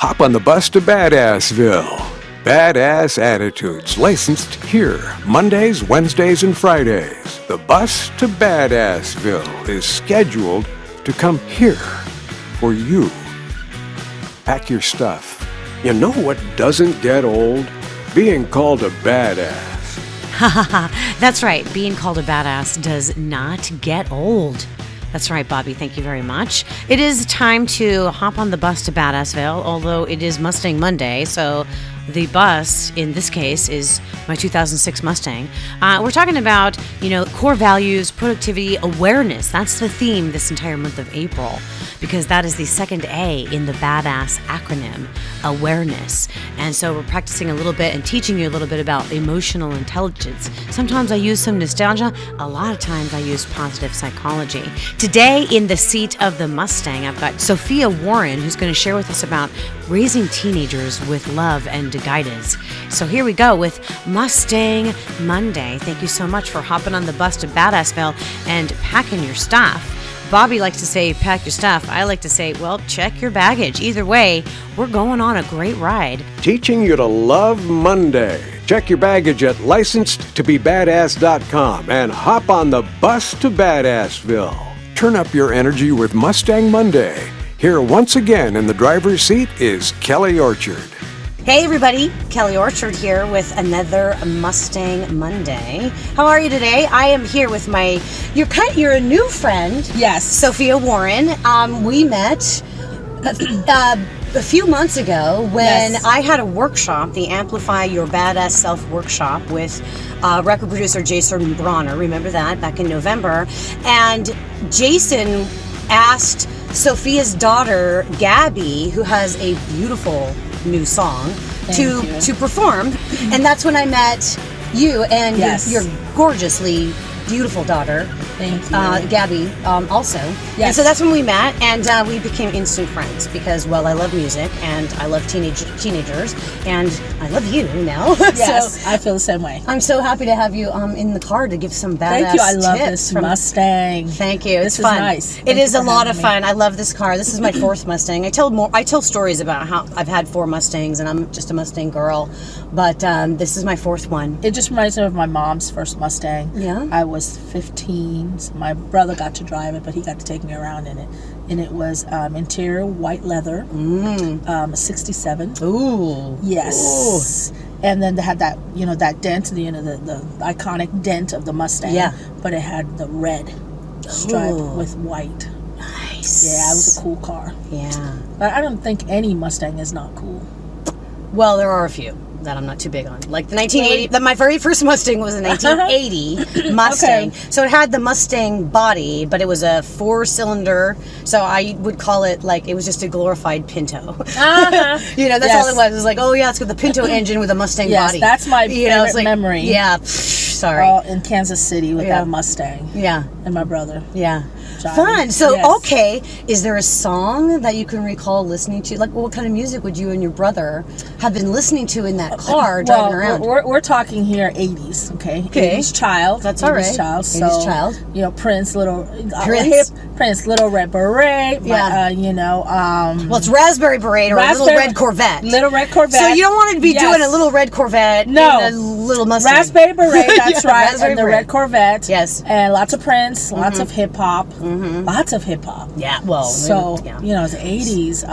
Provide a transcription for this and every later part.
Hop on the bus to Badassville. Badass Attitudes, licensed here, Mondays, Wednesdays, and Fridays. The bus to Badassville is scheduled to come here for you. Pack your stuff. You know what doesn't get old? Being called a badass. Ha ha ha. That's right. Being called a badass does not get old. That's right, Bobby. Thank you very much. It is time to hop on the bus to Badassville, although it is Mustang Monday, so the bus, in this case, is my 2006 Mustang. We're talking about, core values, productivity, awareness. That's the theme this entire month of April, because that is the second A in the BADASS acronym, awareness. And so we're practicing a little bit and teaching you a little bit about emotional intelligence. Sometimes I use some nostalgia. A lot of times I use positive psychology. Today, in the seat of the Mustang, I've got Sofia Warren, who's going to share with us about raising teenagers with love and guidance. So here we go with Mustang Monday. Thank you so much for hopping on the bus to Badassville and packing your stuff. Bobby likes to say, pack your stuff. I like to say, well, check your baggage. Either way, we're going on a great ride. Teaching you to love Monday. Check your baggage at licensed-to-be-badass.com and hop on the bus to Badassville. Turn up your energy with Mustang Monday. Here once again in the driver's seat is Kelly Orchard. Hey everybody, Kelly Orchard here with another Mustang Monday. How are you today? I am here with you're a new friend. Yes. Sofia Warren. We met a few months ago when I had a workshop, the Amplify Your Badass Self workshop with record producer Jason Bronner. Remember that back in November? And Jason asked Sofia's daughter, Gabby, who has a beautiful new song, to perform. And that's when I met you and your gorgeously beautiful daughter. Thank you. Gabby, also. Yes. And so that's when we met, and we became instant friends because, well, I love music, and I love teenagers, and I love you now. Yes, So I feel the same way. I'm so happy to have you in the car to give some badass Thank you. I love tips this Mustang. Thank you. This It's fun. is nice. It is a lot of fun. I love this car. This is my fourth Mustang. I tell stories about how I've had 4 Mustangs, and I'm just a Mustang girl, but this is my fourth one. It just reminds me of my mom's first Mustang. Yeah. I was 15. So my brother got to drive it, but he got to take me around in it. And it was interior white leather, 67. Ooh. Yes. Ooh. And then they had that, that dent, the iconic dent of the Mustang. Yeah. But it had the red stripe Ooh. with white. Nice. Yeah, it was a cool car. Yeah. But I don't think any Mustang is not cool. Well, there are a few that I'm not too big on. Like the 1980, my very first Mustang was a 1980 Mustang. Okay. So it had the Mustang body, but it was a 4-cylinder. So I would call it like, it was just a glorified Pinto. That's all it was. It was like, oh yeah, it's got the Pinto engine with a Mustang body. That's my favorite memory. Yeah. Sorry. In Kansas City with that Mustang. Yeah. And my brother. Yeah. Johnny. Fun. So, Yes. okay, is there a song that you can recall listening to? Like, what kind of music would you and your brother have been listening to in that car driving around? We're talking here 80s, okay? Okay. 80s child. That's all right. 80s child. 80s child. Prince, Prince? Prince, Little Red Beret. Yeah. Well, it's Raspberry Beret or a Little Red Corvette. Little Red Corvette. So you don't want to be doing a Little Red Corvette in a little Mustang. Raspberry Beret, that's right. Raspberry And the Beret. Red Corvette. Yes. And lots of Prince, lots of hip-hop. Lots of hip-hop. Yeah, well. So, it's the 80s.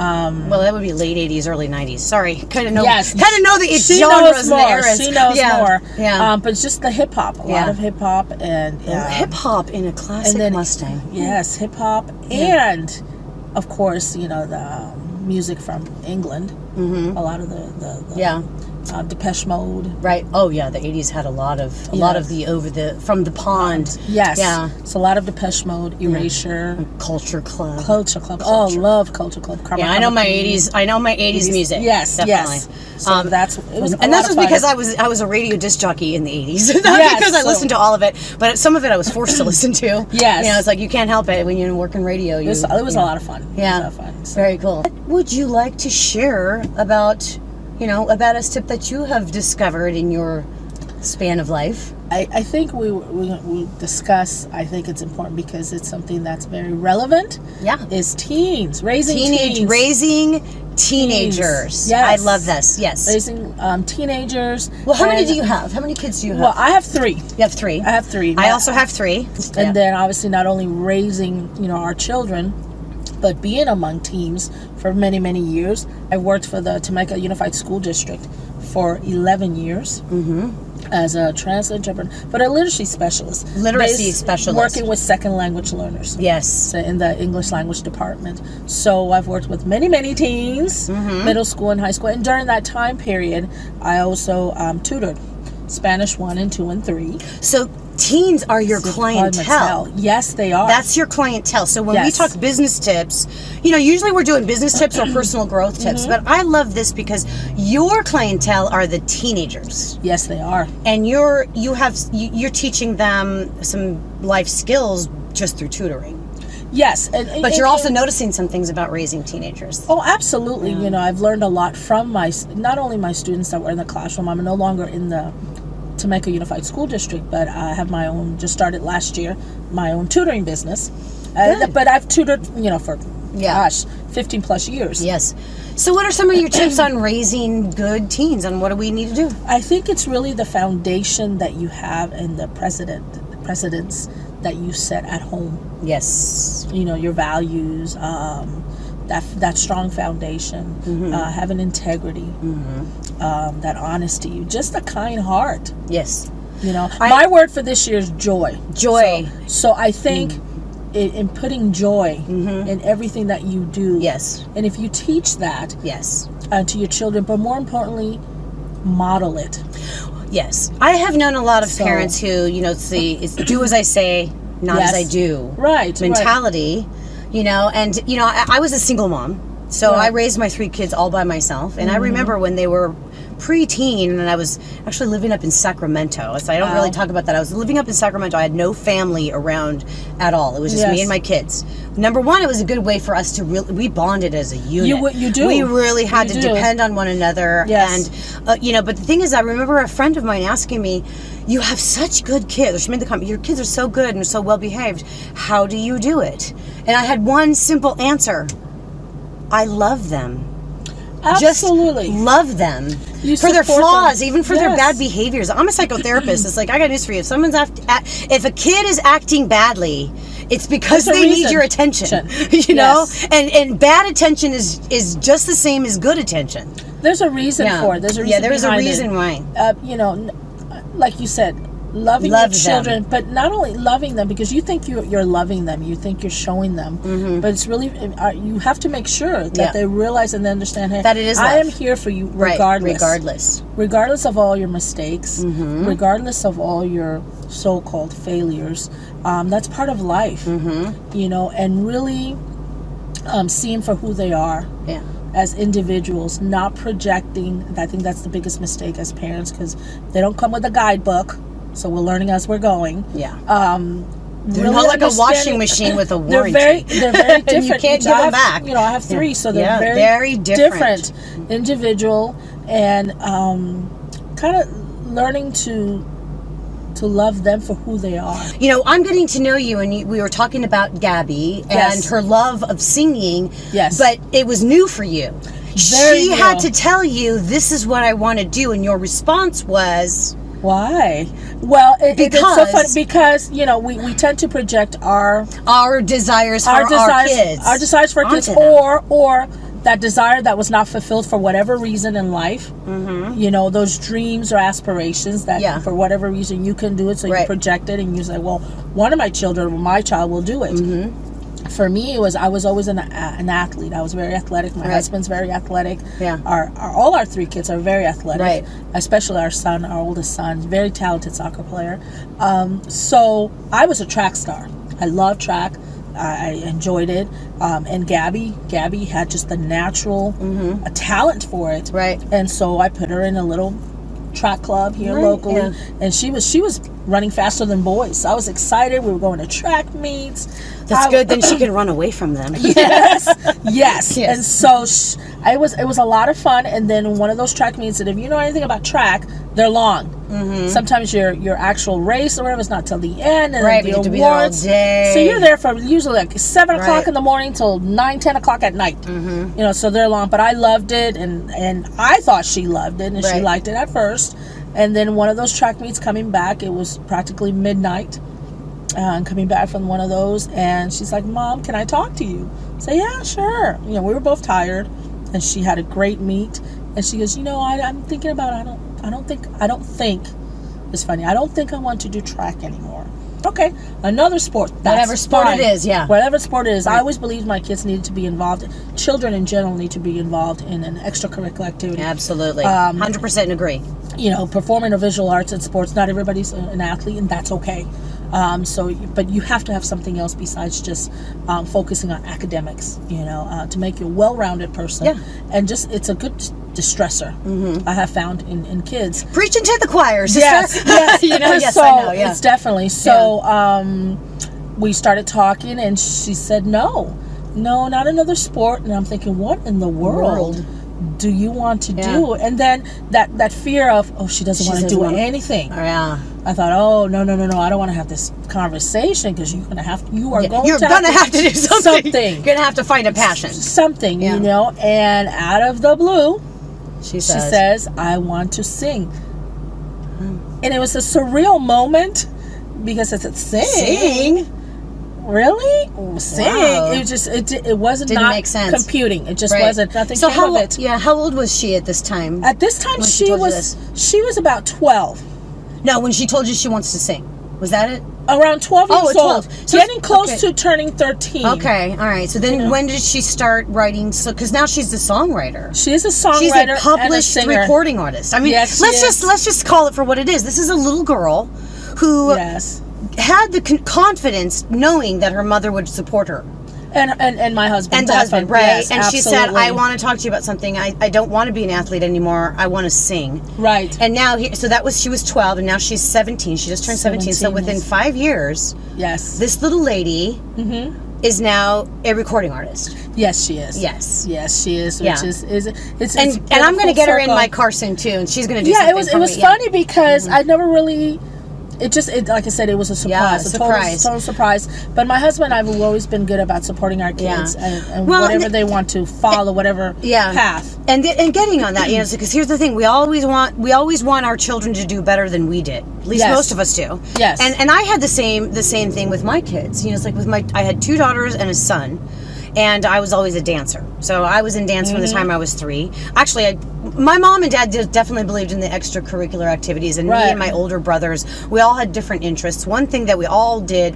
Well, that would be late 80s, early 90s. Sorry. Kind of know Yes. the She genres knows and the more. eras. She knows more. Yeah. But it's just the hip-hop. A lot of hip-hop and... hip-hop in a classic Mustang. Yes, hip-hop. And, of course, the music from England. A lot of the Depeche Mode. Right. Oh yeah, the 80s had a lot of the from the pond. Yes. Yeah. So a lot of Depeche Mode, Erasure, Culture Club. Culture Club. Oh, love Culture Club. I know my 80s. I know my 80s music. Yes, definitely. Yes. So that's because I was a radio disc jockey in the 80s. Not because I listened to all of it, but some of it I was forced to listen to. Yes. It's like you can't help it when you're working radio. It was a lot of fun. Yeah. It was a lot of fun. So. Very cool. What would you like to share about a badass tip that you have discovered in your span of life? I think we discuss, I think it's important because it's something that's very relevant. Yeah. Is teens. Raising teens. Raising teenagers. Yes. I love this. Yes. Raising teenagers. Well, how many do you have? How many kids do you have? Well, I have 3. You have 3. I have 3. I also have 3. And then obviously not only raising, our children, but being among teams for many, many years. I worked for the Temecula Unified School District for 11 years as a translator interpreter, but a literacy specialist. Working with second language learners. Yes. In the English language department. So I've worked with many, many teens, middle school and high school. And during that time period, I also tutored Spanish 1 and 2 and 3. So teens are your clientele. Yes, they are. That's your clientele. So when we talk business tips, usually we're doing business tips or personal growth tips, but I love this because your clientele are the teenagers. Yes, they are. And you're teaching them some life skills just through tutoring. Yes. But you're also noticing some things about raising teenagers. Oh, absolutely. Yeah. I've learned a lot from not only my students that were in the classroom. I'm no longer in the Temecula Unified School District, but I have my own, just started last year, my own tutoring business. But I've tutored, for, 15 plus years. Yes. So what are some of your tips on raising good teens, and what do we need to do? I think it's really the foundation that you have and the precedents that you set at home. Yes. Your values, that strong foundation, having integrity, that honesty, just a kind heart. Yes. My word for this year is joy. Joy. So I think in putting joy in everything that you do. Yes. And if you teach that. Yes. To your children, but more importantly, model it. Yes. I have known a lot of parents who, it's do as I say, not as I do. Right. Mentality. I was a single mom, so I raised my 3 kids all by myself. And I remember when they were pre-teen, and I was actually living up in Sacramento. So I don't really talk about that. I was living up in Sacramento. I had no family around at all. It was just me and my kids. Number one, it was a good way for us to we bonded as a unit. You do. We really had to depend on one another. Yes. And, but the thing is, I remember a friend of mine asking me, you have such good kids. She made the comment, your kids are so good and so well behaved. How do you do it? And I had one simple answer. I love them. Absolutely. Just love them. For their flaws, even for their bad behaviors. I'm a psychotherapist. It's like, I got news for you. If a kid is acting badly, it's because they need your attention. know? And bad attention is just the same as good attention. There's a reason for it. There's a reason why. Like you said, loving your children, but not only loving them because you think you're loving them, you think you're showing them, but it's really you have to make sure that they realize and they understand that it is love. I am here for you regardless of all your mistakes, regardless of all your so-called failures. That's part of life, and really seeing for who they are. Yeah. As individuals, not projecting. I think that's the biggest mistake as parents because they don't come with a guidebook. So we're learning as we're going. Yeah. They're really not like a washing machine with a warranty. They're very different. You can't give them back. I have 3, so they're very different individual, and kind of learning to love them for who they are. I'm getting to know you, and we were talking about Gabby and her love of singing. Yes. But it was new for you. She had to tell you, this is what I want to do, and your response was... Why? Well, it's so funny because we tend to project our desires for our kids, our desires for our kids, or that desire that was not fulfilled for whatever reason in life. Those dreams or aspirations that for whatever reason you couldn't do it, so you project it and you say, well, one of my children, my child will do it. For me, I was always an athlete. I was very athletic. My husband's very athletic. Yeah. All our 3 kids are very athletic. Right. Especially our oldest son, very talented soccer player. So I was a track star. I loved track. I enjoyed it. And Gabby had just the natural a talent for it. Right. And so I put her in a little track club here locally, and she was running faster than boys. So I was excited. We were going to track meets. That's good. Then she can run away from them. Yes. And so it was a lot of fun. And then one of those track meets, and if you know anything about track, they're long. Sometimes your actual race or whatever is not till the end, and Right, then you have the to be there all awards. day. So you're there from usually like 7 o'clock Right. in the morning till 9, 10 o'clock at night. So they're long. But I loved it, and I thought she loved it, and she Right. liked it at first. And then one of those track meets coming back, it was practically midnight. And coming back from one of those, and she's like, "Mom, can I talk to you?" I say, "Yeah, sure." We were both tired, and she had a great meet, and she goes, "I'm thinking about I don't think it's funny. I don't think I want to do track anymore." Okay, another sport. Whatever sport it is, yeah. Whatever sport it is. I always believed my kids needed to be involved. Children in general need to be involved in an extracurricular activity. Absolutely. 100% agree. Performing or visual arts and sports. Not everybody's an athlete, and that's okay. But you have to have something else besides just focusing on academics, to make you a well-rounded person. Yeah. And it's a good distressor, I have found in kids. Preaching to the choir, sister. Yes, yes. Yes, So I know, yeah. it's definitely. So we started talking, and she said, no, not another sport. And I'm thinking, what in the world do you want to do? And then that fear of, she doesn't want to do anything. Yeah. I thought, no, I don't want to have this conversation, because you're going to have to do something. You're going to have to find a passion. Something, and out of the blue, she says, "I want to sing." And it was a surreal moment, because I said, "Sing? Really? Sing?" Wow. It just it wasn't Didn't not make sense. computing. It just Right. wasn't. Nothing So came of it. how old was she at this time? At this time, when she told you was this? about 12. No, when she told you she wants to sing. Was that it? Around 12 years 12. old. So Getting close okay. to turning 13. Okay, all right. So then when did she start writing? So, because now she's a songwriter. She is a songwriter. She's a and a published singer. recording artist. I mean, Yes, she let's is. just call it for what it is. This is a little girl who Yes. had the confidence knowing that her mother would support her. And my husband. And the husband, right? Yes, and she said, absolutely. "I want to talk to you about something. I don't want to be an athlete anymore. I want to sing." Right. And now, she was 12, and now she's 17. She just turned 17. So 17, within yes. 5 years, Yes. this little lady is now a recording artist. Yes, she is. Yes. Yes, she is. Yeah. Which is And I'm going to get her in my car soon too, and she's going to do something. It was me. funny because I never really. It like I said, it was a surprise. Yeah, surprise. Total surprise. But my husband and I have always been good about supporting our kids and Well, whatever they want to follow, whatever path. And getting on that, because here's the thing: we always want our children to do better than we did. At least Yes. most of us do. Yes. And I had the same thing with my kids. It's like I had 2 daughters and a son. And I was always a dancer. So I was in dance from the time I was 3. Actually, my mom and dad definitely believed in the extracurricular activities. And me and my older brothers, we all had different interests. One thing that we all did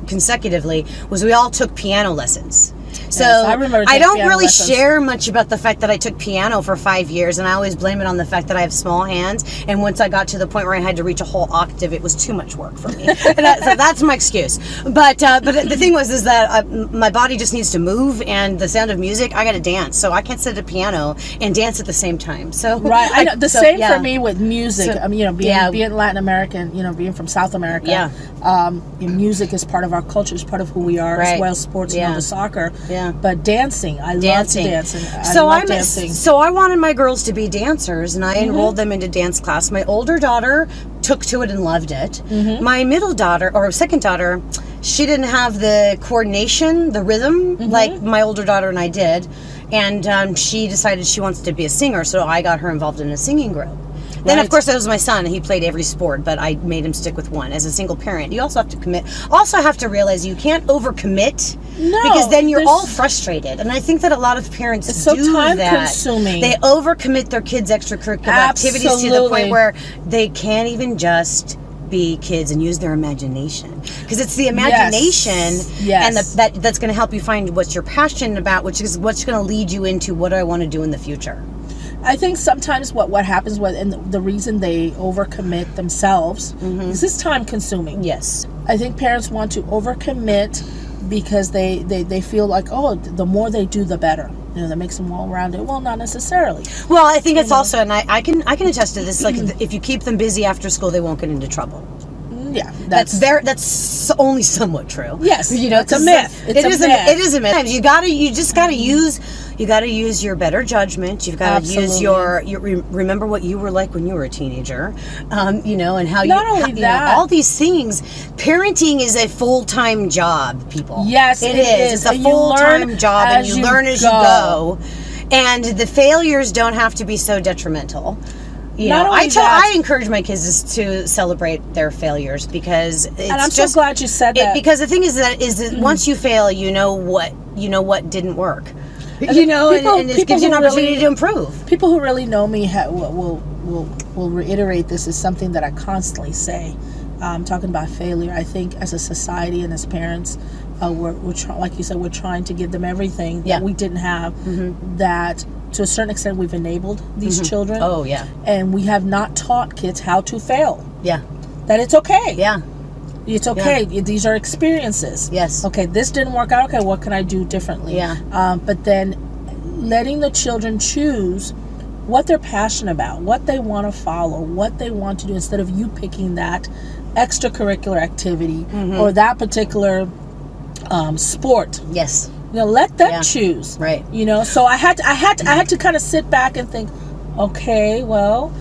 consecutively was we all took piano lessons. So Yes, I don't piano really lessons. share much about the fact that I took piano for 5 years, and I always blame it on the fact that I have small hands. And once I got to the point where I had to reach a whole octave, it was too much work for me. So that's my excuse. But the thing is that my body just needs to move, and the sound of music, I got to dance. So I can't sit at a piano and dance at the same time. So Right, I know. The so, same yeah. for me with music. So, Being Latin American, being from South America. Yeah. Music is part of our culture, is part of who we are, as Right. well as sports, the soccer. Yeah. But dancing, I love to dance. And I love dancing. So I wanted my girls to be dancers, and I enrolled them into dance class. My older daughter took to it and loved it. My middle daughter, or second daughter, she didn't have the coordination, the rhythm, like my older daughter and I did. And she decided she wants to be a singer, so I got her involved in a singing group. Then, of course, that was my son. He played every sport, but I made him stick with one. As a single parent, you also have to commit. Also have to realize you can't overcommit, because then you're all frustrated. And I think that a lot of parents It's so do that. time-consuming. They overcommit their kids' extracurricular activities to the point where they can't even just be kids and use their imagination, because it's the imagination and that's going to help you find what you're passionate about, which is what's going to lead you into what I want to do in the future. I think sometimes what happens and the reason they overcommit themselves is it's time consuming. Yes. I think parents want to overcommit because they feel like, the more they do, the better. That makes them well rounded. Well, not necessarily. Well, I think it's also, and I can attest to this. Like, if you keep them busy after school, they won't get into trouble. Yeah, that's only somewhat true. Yes, it's a myth. It is a myth. It is a myth. You just gotta use You got to use your better judgment. You've got to use your remember what you were like when you were a teenager, and how not only that, all these things. Parenting is a full-time job, people. Yes, it is. It's a full-time job, and you learn as you go. And the failures don't have to be so detrimental. I encourage my kids to celebrate their failures because it's and I'm so glad you said that. Because the thing is that once you fail, you know what didn't work. And it gives you an opportunity to improve. People who really know me will reiterate this is something that I constantly say. Talking about failure, I think as a society and as parents, we're like you said, we're trying to give them everything that we didn't have. That to a certain extent we've enabled these children. Oh yeah. And we have not taught kids how to fail. Yeah. That it's okay. Yeah. It's okay. Yeah. These are experiences. Yes. Okay, this didn't work out. Okay, what can I do differently? Yeah. But then letting the children choose what they're passionate about, what they want to follow, what they want to do, instead of you picking that extracurricular activity or that particular sport. Yes. Let them choose. Right. So I had to kind of sit back and think, okay, well,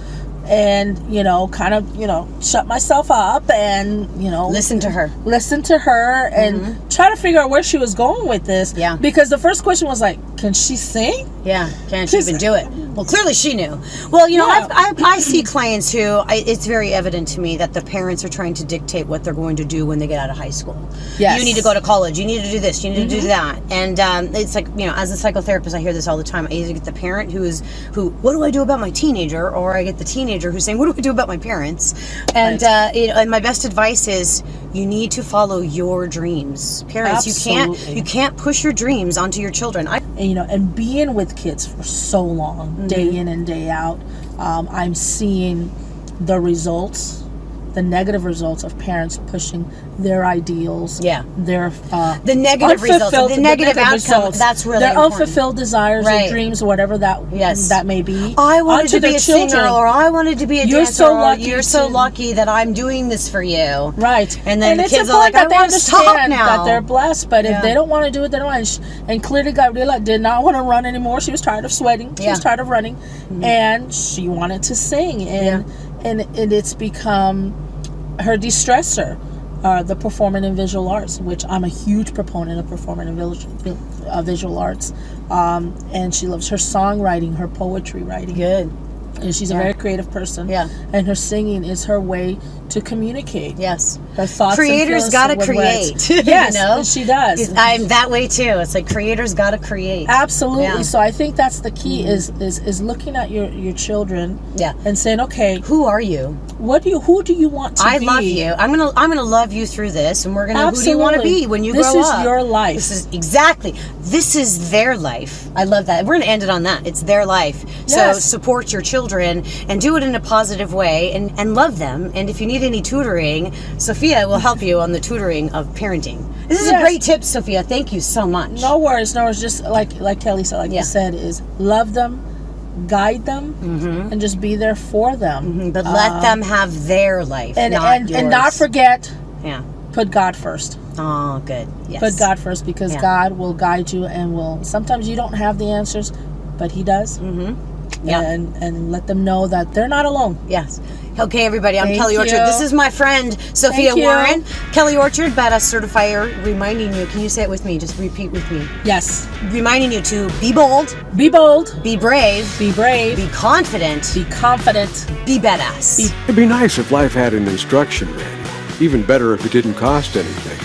and kind of shut myself up and listen to her and try to figure out where she was going with this. Yeah. Because the first question was like, can she sing? Yeah. Can she even do it? Well, clearly she knew. Well, I see clients who it's very evident to me that the parents are trying to dictate what they're going to do when they get out of high school. Yes. You need to go to college. You need to do this. You need to do that. And it's like, as a psychotherapist, I hear this all the time. I either get the parent who what do I do about my teenager? Or I get the teenager who's saying, what do I do about my parents? And and my best advice is you need to follow your dreams. Parents, you can't push your dreams onto your children. And being with kids for so long, day in and day out, I'm seeing the negative results of parents pushing their ideals, their the negative results, the negative outcome. That's really their important. Unfulfilled desires or dreams, whatever that may be. I wanted to be a singer, or I wanted to be a dancer. You're so lucky that I'm doing this for you, right? And then the kids are like, I want to stop now. That they're blessed, but if they don't want to do it, they don't want. And clearly, Gabriela did not want to run anymore. She was tired of sweating. She was tired of running, and she wanted to sing, and it's become her de-stressor, the performing and visual arts, which I'm a huge proponent of performing and visual arts. And she loves her songwriting, her poetry writing. Good. And she's a very creative person. Yeah. And her singing is her way to communicate. Yes. Her thoughts. Creators got to create. Yes, she does. I'm that way too. It's like creators got to create. Absolutely. Yeah. So I think that's the key is looking at your children. Yeah. And saying, okay, who are you? Who do you want to be? I love you. I'm gonna love you through this, and we're gonna. Who do you want to be when you grow up? This is your life. This is their life. I love that. We're gonna end it on that. It's their life. So support your children and do it in a positive way, and love them. And if you need any tutoring, Sophia will help you on the tutoring of parenting. This is a great tip, Sophia. Thank you so much. No worries. Just like Kelly said, you said, is love them, guide them, and just be there for them. But let them have their life, and not yours. And not forget, put God first. Oh, good. Yes. Put God first, because God will guide you and will. Sometimes you don't have the answers, but He does. Yeah. And let them know that they're not alone. Yes. Okay, everybody, I'm Kelly Orchard. you. This is my friend, Sofia Warren. Kelly Orchard, Badass Certifier, reminding you, can you say it with me? Just repeat with me. Yes. Reminding you to be bold. Be bold. Be brave. Be brave. Be confident. Be confident. Be badass. It'd be nice if life had an instruction manual. Even better if it didn't cost anything.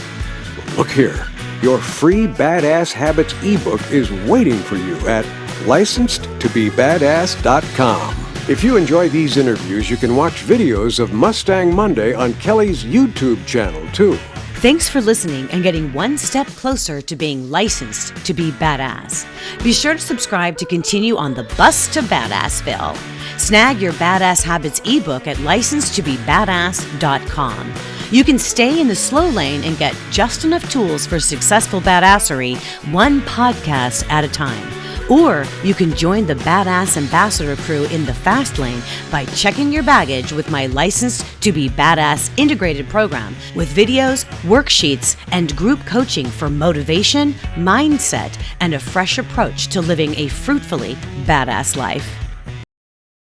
Look here. Your free Badass Habits ebook is waiting for you at licensed-to-be-badass.com. If you enjoy these interviews, you can watch videos of Mustang Monday on Kelly's YouTube channel, too. Thanks for listening and getting one step closer to being licensed to be badass. Be sure to subscribe to continue on the bus to Badassville. Snag your Badass Habits ebook at licensed-to-be-badass.com. You can stay in the slow lane and get just enough tools for successful badassery, one podcast at a time. Or you can join the Badass Ambassador crew in the fast lane by checking your baggage with my Licensed to be Badass integrated program with videos, worksheets, and group coaching for motivation, mindset, and a fresh approach to living a fruitfully badass life.